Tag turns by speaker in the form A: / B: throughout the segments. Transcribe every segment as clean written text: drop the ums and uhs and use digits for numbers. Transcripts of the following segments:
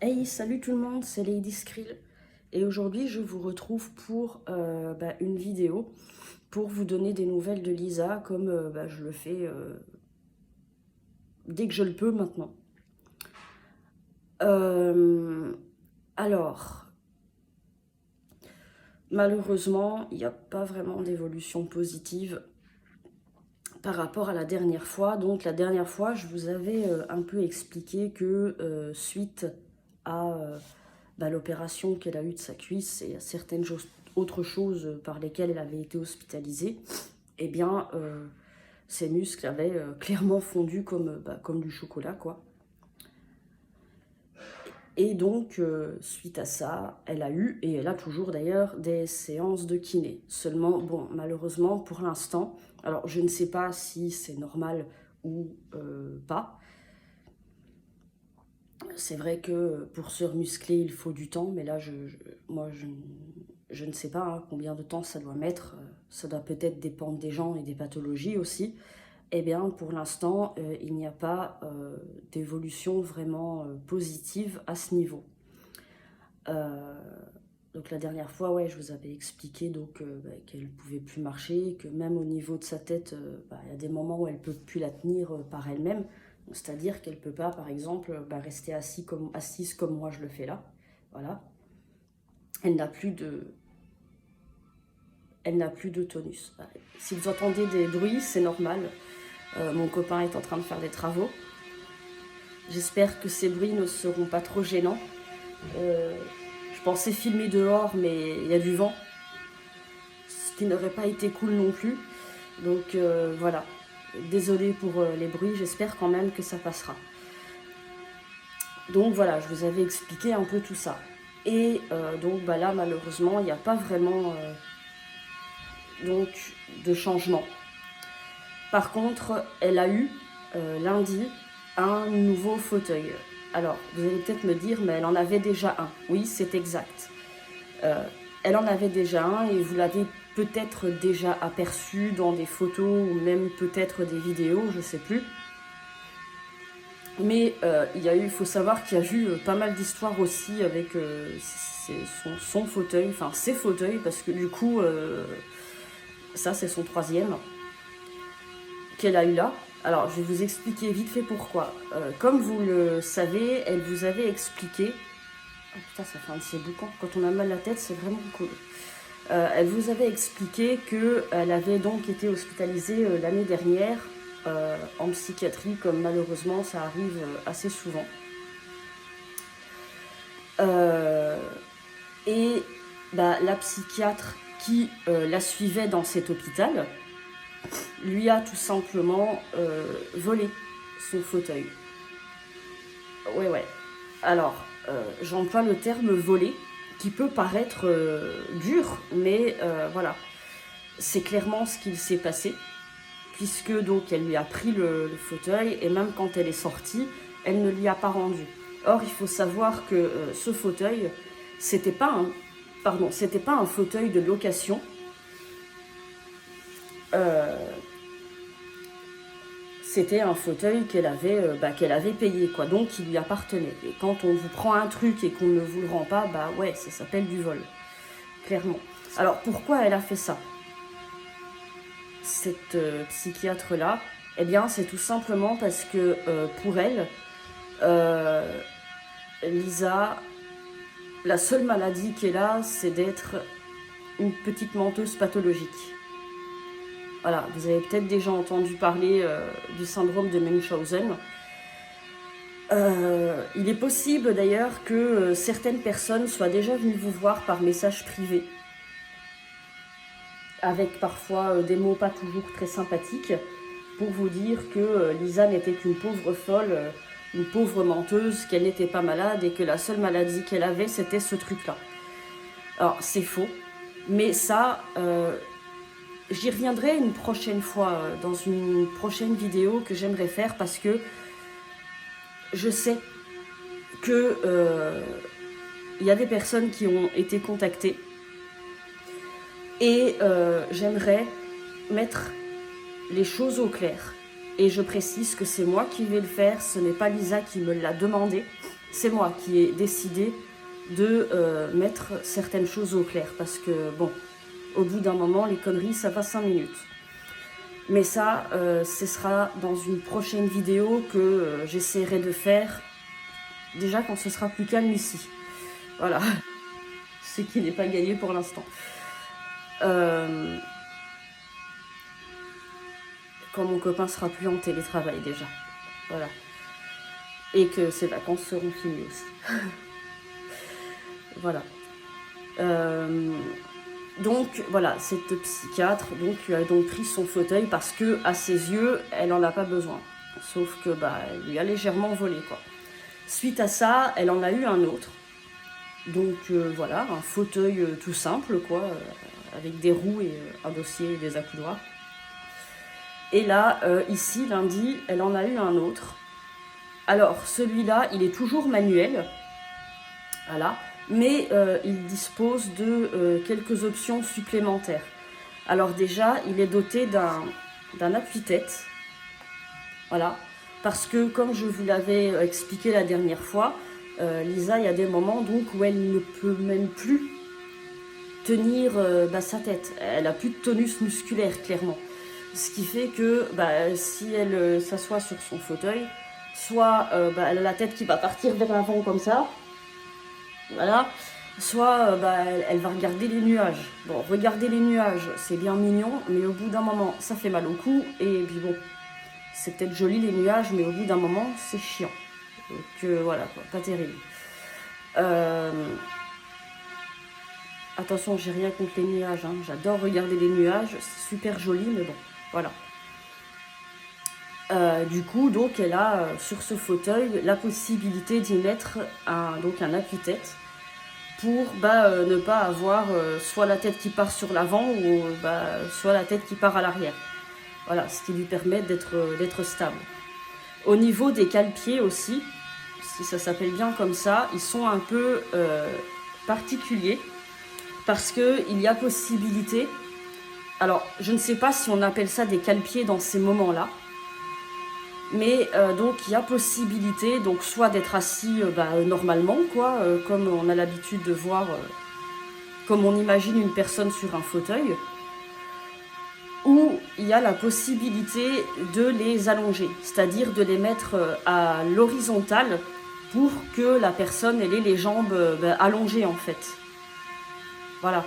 A: Hey, salut tout le monde, c'est Lady Skrill et aujourd'hui je vous retrouve pour une vidéo pour vous donner des nouvelles de Lisa comme je le fais dès que je le peux maintenant. Alors, malheureusement, il n'y a pas vraiment d'évolution positive par rapport à la dernière fois. Donc la dernière fois, je vous avais un peu expliqué que suite à l'opération qu'elle a eue de sa cuisse et à certaines autres choses par lesquelles elle avait été hospitalisée, eh bien, ses muscles avaient clairement fondu comme du chocolat, quoi. Et donc, suite à ça, elle a eu, et elle a toujours d'ailleurs, des séances de kiné. Seulement, bon, malheureusement, pour l'instant, alors je ne sais pas si c'est normal ou pas. C'est vrai que pour se remuscler, il faut du temps, mais là, je ne sais pas hein, combien de temps ça doit mettre. Ça doit peut-être dépendre des gens et des pathologies aussi. Eh bien, pour l'instant, il n'y a pas d'évolution vraiment positive à ce niveau. Donc la dernière fois, ouais, je vous avais expliqué qu'elle ne pouvait plus marcher, que même au niveau de sa tête, il y a des moments où elle ne peut plus la tenir par elle-même. C'est-à-dire qu'elle ne peut pas, par exemple, rester assise comme moi je le fais là. Voilà. Elle n'a plus de tonus. Si vous entendez des bruits, c'est normal. Mon copain est en train de faire des travaux. J'espère que ces bruits ne seront pas trop gênants. Je pensais filmer dehors, mais il y a du vent, ce qui n'aurait pas été cool non plus. Donc voilà, désolée pour les bruits, j'espère quand même que ça passera. Donc voilà, je vous avais expliqué un peu tout ça. Et donc là, malheureusement, il n'y a pas vraiment de changement. Par contre, elle a eu lundi un nouveau fauteuil. Alors, vous allez peut-être me dire, mais elle en avait déjà un. Oui, c'est exact. Elle en avait déjà un et vous l'avez peut-être déjà aperçu dans des photos ou même peut-être des vidéos, je ne sais plus. Mais il faut savoir qu'il y a eu pas mal d'histoires aussi avec son fauteuil, enfin ses fauteuils, parce que du coup, ça c'est son troisième qu'elle a eu là. Alors je vais vous expliquer vite fait pourquoi. Comme vous le savez, elle vous avait expliqué... Oh putain, ça fait un de ces boucans. Quand on a mal à la tête, c'est vraiment cool. Elle vous avait expliqué qu'elle avait donc été hospitalisée l'année dernière en psychiatrie, comme malheureusement ça arrive assez souvent. Et la psychiatre qui la suivait dans cet hôpital lui a tout simplement volé son fauteuil. Ouais. Alors, j'emploie le terme voler, qui peut paraître dur, mais voilà. C'est clairement ce qu'il s'est passé, puisque donc elle lui a pris le fauteuil, et même quand elle est sortie, elle ne lui a pas rendu. Or, il faut savoir que ce fauteuil, c'était pas un fauteuil de location. C'était un fauteuil qu'elle avait payé, quoi. Donc, il lui appartenait. Et quand on vous prend un truc et qu'on ne vous le rend pas, ouais, ça s'appelle du vol. Clairement. Alors, pourquoi elle a fait ça, cette psychiatre-là? Eh bien, c'est tout simplement parce que pour elle, Lisa, la seule maladie qu'elle a, c'est d'être une petite menteuse pathologique. Voilà, vous avez peut-être déjà entendu parler du syndrome de Munchausen. Il est possible d'ailleurs que certaines personnes soient déjà venues vous voir par message privé, avec parfois des mots pas toujours très sympathiques, pour vous dire que Lisa n'était qu'une pauvre folle, une pauvre menteuse, qu'elle n'était pas malade et que la seule maladie qu'elle avait, c'était ce truc-là. Alors, c'est faux, mais ça, j'y reviendrai une prochaine fois, dans une prochaine vidéo que j'aimerais faire, parce que je sais que y a des personnes qui ont été contactées et j'aimerais mettre les choses au clair. Et je précise que c'est moi qui vais le faire, ce n'est pas Lisa qui me l'a demandé, c'est moi qui ai décidé de mettre certaines choses au clair. Parce que, bon, au bout d'un moment, les conneries, ça va 5 minutes. Mais ça, ce sera dans une prochaine vidéo que j'essaierai de faire, déjà quand ce sera plus calme ici. Voilà. Ce qui n'est pas gagné pour l'instant. Quand mon copain sera plus en télétravail déjà. Voilà. Et que ses vacances seront finies aussi. Voilà. Donc voilà, cette psychiatre a donc pris son fauteuil parce que à ses yeux, elle en a pas besoin. Sauf que elle lui a légèrement volé quoi. Suite à ça, elle en a eu un autre. Donc voilà, un fauteuil tout simple quoi, avec des roues et un dossier et des accoudoirs. Et là, ici, lundi, elle en a eu un autre. Alors, celui-là, il est toujours manuel. Voilà. Mais il dispose de quelques options supplémentaires. Alors déjà, il est doté d'un appuie-tête. Voilà. Parce que, comme je vous l'avais expliqué la dernière fois, Lisa, il y a des moments donc, où elle ne peut même plus tenir sa tête. Elle n'a plus de tonus musculaire, clairement. Ce qui fait que si elle s'assoit sur son fauteuil, soit elle a la tête qui va partir vers l'avant comme ça, voilà, soit elle va regarder les nuages. Bon, regarder les nuages, c'est bien mignon, mais au bout d'un moment, ça fait mal au cou, et puis bon, c'est peut-être joli les nuages, mais au bout d'un moment, c'est chiant. Donc voilà, quoi, pas terrible. Attention, j'ai rien contre les nuages, hein. J'adore regarder les nuages, c'est super joli, mais bon, voilà. Du coup, donc, elle a sur ce fauteuil la possibilité d'y mettre un appuie-tête pour ne pas avoir soit la tête qui part sur l'avant ou soit la tête qui part à l'arrière. Voilà, ce qui lui permet d'être stable. Au niveau des cale-pieds aussi, si ça s'appelle bien comme ça, ils sont un peu particuliers parce qu'il y a possibilité. Alors, je ne sais pas si on appelle ça des cale-pieds dans ces moments-là. Mais donc il y a possibilité donc soit d'être assis normalement quoi, comme on a l'habitude de voir, comme on imagine une personne sur un fauteuil, ou il y a la possibilité de les allonger, c'est-à-dire de les mettre à l'horizontale pour que la personne ait les jambes allongées en fait. Voilà.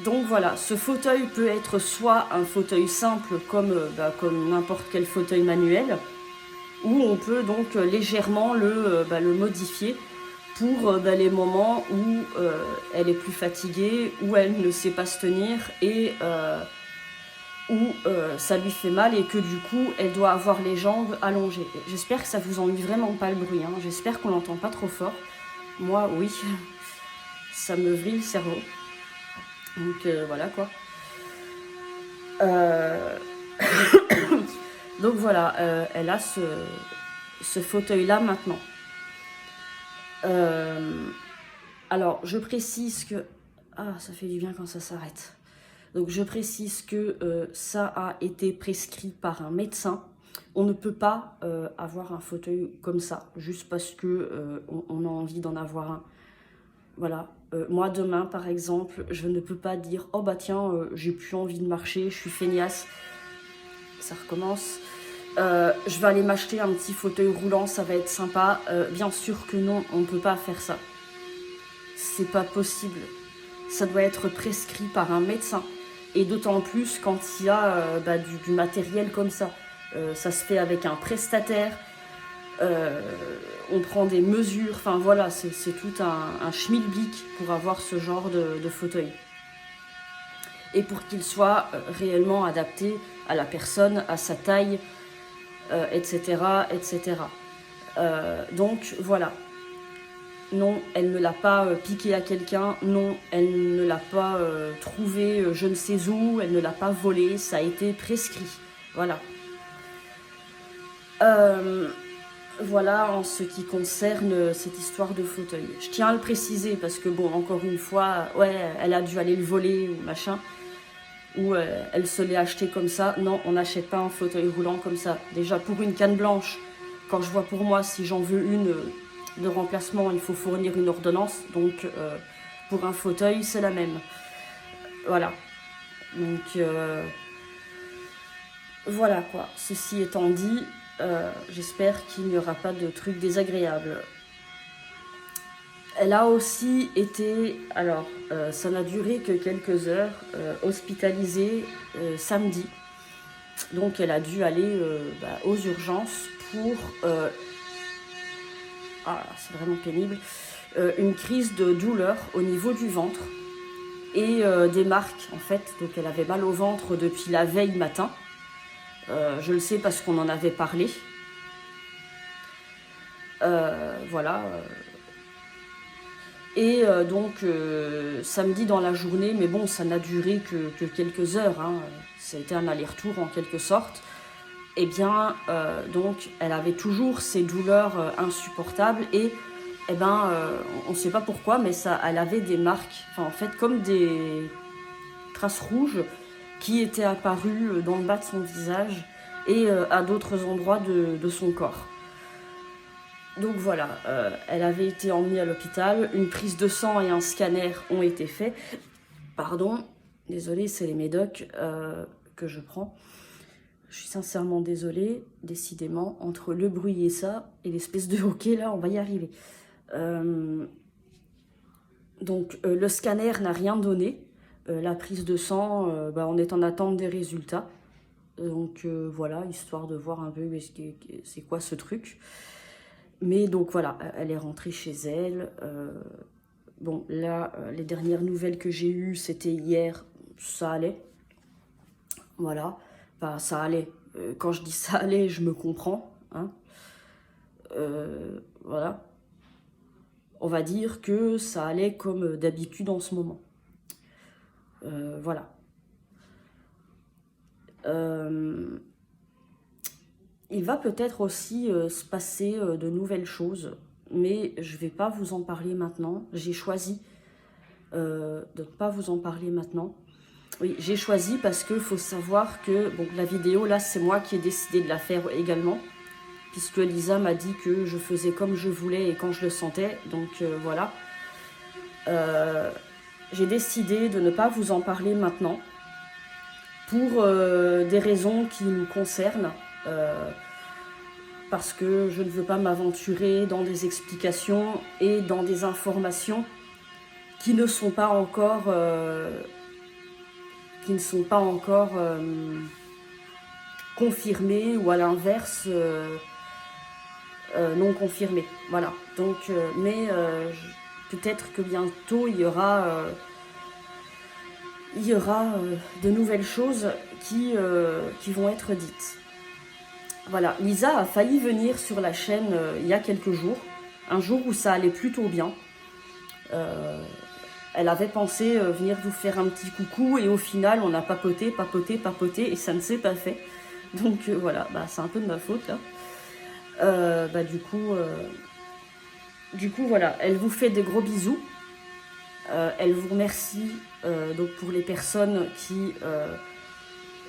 A: Donc voilà, ce fauteuil peut être soit un fauteuil simple comme n'importe quel fauteuil manuel, ou on peut donc légèrement le modifier pour les moments où elle est plus fatiguée, où elle ne sait pas se tenir et où ça lui fait mal et que du coup elle doit avoir les jambes allongées. J'espère que ça vous ennuie vraiment pas le bruit, hein. J'espère qu'on l'entend pas trop fort. Moi oui, ça me vrille le cerveau. Donc voilà quoi. Donc voilà, elle a ce fauteuil-là maintenant. Alors je précise que... Ah, ça fait du bien quand ça s'arrête. Donc je précise que ça a été prescrit par un médecin. On ne peut pas avoir un fauteuil comme ça, juste parce que on a envie d'en avoir un. Voilà. Moi demain par exemple, je ne peux pas dire « Oh bah tiens, j'ai plus envie de marcher, je suis feignasse ». Ça recommence. Je vais aller m'acheter un petit fauteuil roulant, ça va être sympa. Bien sûr que non, on ne peut pas faire ça. C'est pas possible. Ça doit être prescrit par un médecin. Et d'autant plus quand il y a du matériel comme ça. Ça se fait avec un prestataire. On prend des mesures, enfin voilà, c'est tout un schmilblick pour avoir ce genre de fauteuil. Et pour qu'il soit réellement adapté à la personne, à sa taille, etc. etc. Donc voilà. Non, elle ne l'a pas piqué à quelqu'un, non, elle ne l'a pas trouvé je ne sais où, elle ne l'a pas volé, ça a été prescrit. Voilà. Voilà en ce qui concerne cette histoire de fauteuil. Je tiens à le préciser parce que bon, encore une fois, ouais, elle a dû aller le voler ou machin. où elle se l'est acheté comme ça. Non, on n'achète pas un fauteuil roulant comme ça. Déjà, pour une canne blanche, quand je vois pour moi, si j'en veux une de remplacement, il faut fournir une ordonnance. Donc, pour un fauteuil, c'est la même. Voilà. Donc, voilà quoi. Ceci étant dit, j'espère qu'il n'y aura pas de trucs désagréables. Elle a aussi été, alors ça n'a duré que quelques heures, hospitalisée samedi. Donc elle a dû aller aux urgences pour, c'est vraiment pénible, une crise de douleur au niveau du ventre et des marques en fait. Donc elle avait mal au ventre depuis la veille matin. Je le sais parce qu'on en avait parlé. Voilà. Et donc samedi dans la journée, mais bon, ça n'a duré que quelques heures, hein. Ça a été un aller-retour en quelque sorte. Et bien, donc, elle avait toujours ces douleurs insupportables et, on ne sait pas pourquoi, mais elle avait des marques, enfin, en fait, comme des traces rouges qui étaient apparues dans le bas de son visage et à d'autres endroits de son corps. Donc voilà, elle avait été emmenée à l'hôpital, une prise de sang et un scanner ont été faits. Pardon, désolée, c'est les médocs que je prends. Je suis sincèrement désolée, décidément, entre le bruit et ça, et l'espèce de hockey là, on va y arriver. Donc le scanner n'a rien donné, la prise de sang, on est en attente des résultats. Donc voilà, histoire de voir un peu c'est quoi ce truc. Mais donc voilà, elle est rentrée chez elle. Bon, là, les dernières nouvelles que j'ai eues, c'était hier, ça allait. Voilà, enfin, ça allait. Quand je dis ça allait, je me comprends. Hein. Voilà. On va dire que ça allait comme d'habitude en ce moment. Voilà. Il va peut-être aussi se passer de nouvelles choses, mais je ne vais pas vous en parler maintenant. J'ai choisi de ne pas vous en parler maintenant. Oui, j'ai choisi parce qu'il faut savoir que bon, la vidéo, là, c'est moi qui ai décidé de la faire également, puisque Lisa m'a dit que je faisais comme je voulais et quand je le sentais, donc voilà. J'ai décidé de ne pas vous en parler maintenant, pour des raisons qui nous concernent, parce que je ne veux pas m'aventurer dans des explications et dans des informations qui ne sont pas encore, confirmées ou à l'inverse non confirmées. Voilà. Donc, peut-être que bientôt il y aura de nouvelles choses qui vont être dites. Voilà, Lisa a failli venir sur la chaîne il y a quelques jours, un jour où ça allait plutôt bien. Elle avait pensé venir vous faire un petit coucou et au final on a papoté et ça ne s'est pas fait. Donc voilà, c'est un peu de ma faute là. Du coup voilà, elle vous fait des gros bisous. Elle vous remercie donc pour les personnes qui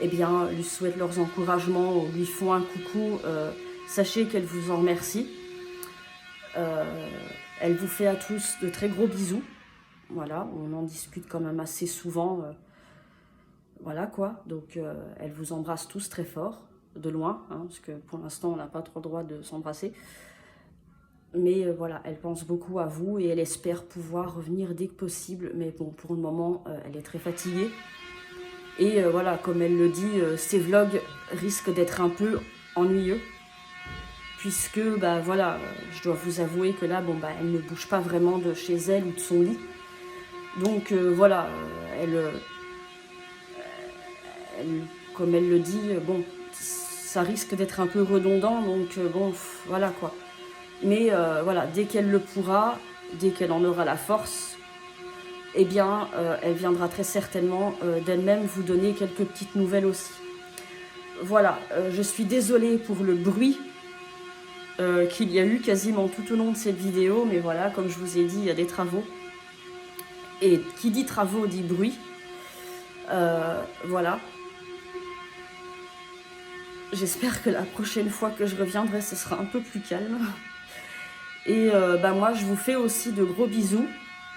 A: lui souhaitent leurs encouragements ou lui font un coucou. Sachez qu'elle vous en remercie. Elle vous fait à tous de très gros bisous. Voilà, on en discute quand même assez souvent. Voilà quoi, donc elle vous embrasse tous très fort, de loin, hein, parce que pour l'instant on n'a pas trop le droit de s'embrasser. Mais voilà, elle pense beaucoup à vous et elle espère pouvoir revenir dès que possible. Mais bon, pour le moment, elle est très fatiguée. Et voilà, comme elle le dit, ces vlogs risquent d'être un peu ennuyeux. Puisque, voilà, je dois vous avouer que là, elle ne bouge pas vraiment de chez elle ou de son lit. Donc voilà, comme elle le dit, ça risque d'être un peu redondant. Donc voilà quoi. Mais voilà, dès qu'elle le pourra, dès qu'elle en aura la force, eh bien, elle viendra très certainement d'elle-même vous donner quelques petites nouvelles aussi. Voilà, je suis désolée pour le bruit qu'il y a eu quasiment tout au long de cette vidéo, mais voilà, comme je vous ai dit, il y a des travaux. Et qui dit travaux dit bruit. Voilà. J'espère que la prochaine fois que je reviendrai, ce sera un peu plus calme. Et moi, je vous fais aussi de gros bisous.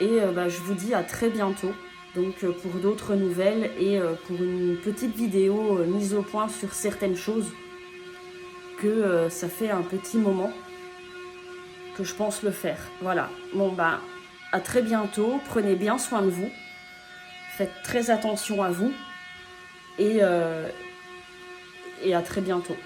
A: Et je vous dis à très bientôt. Donc pour d'autres nouvelles et pour une petite vidéo mise au point sur certaines choses que ça fait un petit moment que je pense le faire. Voilà. Bon à très bientôt. Prenez bien soin de vous. Faites très attention à vous. Et à très bientôt.